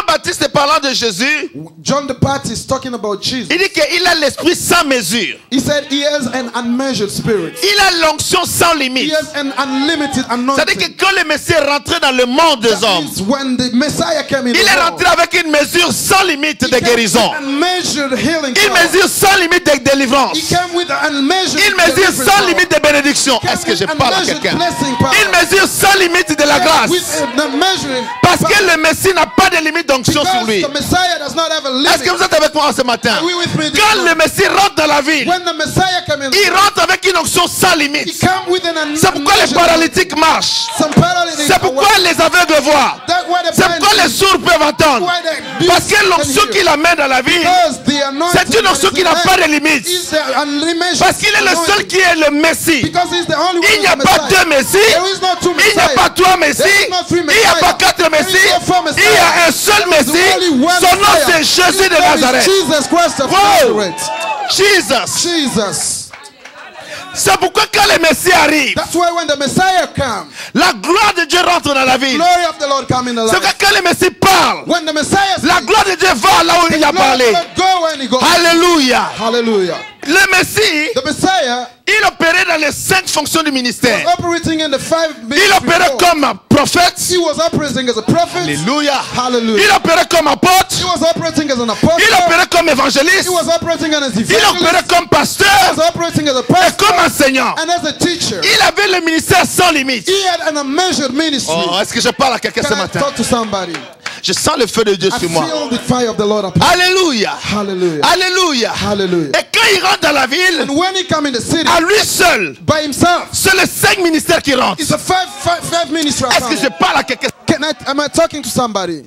Baptiste est parlant de Jésus. John the Baptist talking about Jesus. Il dit qu'il a l'esprit sans mesure. He said he has an unmeasured spirit. Il a l'onction sans limite. He has an unlimited C'est-à-dire anointing. que quand le Messie est rentré dans le monde des hommes, When the Messiah came in, il est rentré avec une mesure sans limite de guérison. Unmeasured healing. Il mesure sans limite de délivrance. He came with unmeasured. Il mesure sans limite de bénédiction. Est-ce que je parle à quelqu'un? Il mesure sans limite de la grâce. Parce que le Messie n'a pas de limite d'onction sur lui. Est-ce que vous êtes avec moi ce matin? Quand le Messie rentre dans la ville, il rentre avec une onction sans limite. C'est pourquoi les paralytiques marchent. C'est pourquoi les aveugles voient. C'est pourquoi les sourds peuvent entendre. Parce que l'onction qu'il amène dans la vie, c'est une onction qui n'a pas de limite. Parce qu'il est le seul qui est le Messie. Il n'y a pas deux Messies. Il n'y a pas trois Messies. Il n'y a pas quatre Messies. Il y a un seul Messie. Son nom c'est Jésus de Nazareth. Wow. Jesus. C'est pourquoi quand le Messie arrive, la gloire de Dieu rentre dans la ville. C'est pourquoi quand le Messie parle, la gloire de Dieu va là où il a parlé. Alléluia. Le Messie, il opérait dans les 5 fonctions du ministère. Il opérait comme prophète. Alléluia. Il opérait comme apôtre. Il opérait comme évangéliste. Il opérait comme pasteur et comme enseignant. Il avait le ministère sans limite. Oh, est-ce que je parle à quelqu'un ce matin? Je sens le feu de Dieu sur moi. Alléluia. Alléluia. Et quand il rentre dans la ville, à lui seul, c'est les 5 ministères qui rentrent. Est-ce que je parle à quelqu'un? Am I talking to somebody?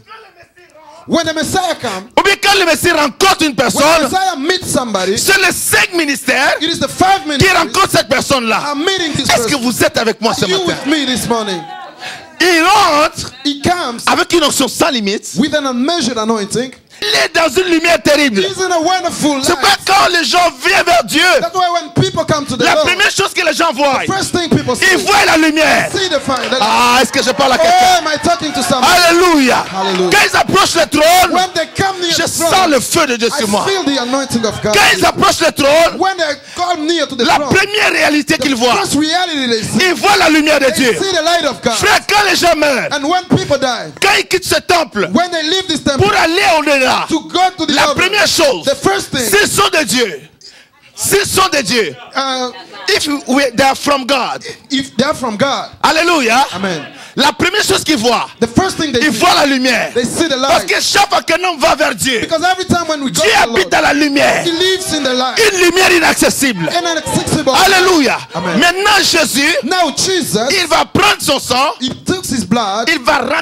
When the Messiah comes, ou bien quand le Messie rencontre une personne, when the Messiah meets somebody, c'est les 5 ministères it is the 5 qui rencontrent cette personne-là. Est-ce que vous êtes avec moi ce matin? Il rentre avec une onction sans limite. With an unmeasured anointing. Il est dans une lumière terrible. C'est pourquoi quand les gens viennent vers Dieu, la première chose que les gens voient, ils voient la lumière. Ah, est-ce que je parle à quelqu'un? Alléluia. Quand ils approchent le trône, je sens le feu de Dieu sur moi. Quand ils approchent le trône, la première réalité qu'ils voient, ils voient la lumière de Dieu. Frère, quand les gens meurent, quand ils quittent ce temple pour aller au-delà, la première chose, s'ils sont de Dieu, s'ils sont de Dieu, they are from God. If they are from God, Alléluia. Amen. La première chose qu'ils voient, ils voient la lumière. Parce que chaque fois qu'un homme va vers Dieu, Dieu habite dans la lumière. Une lumière inaccessible. Alléluia. Maintenant Jésus, il va prendre son sang, il va rentrer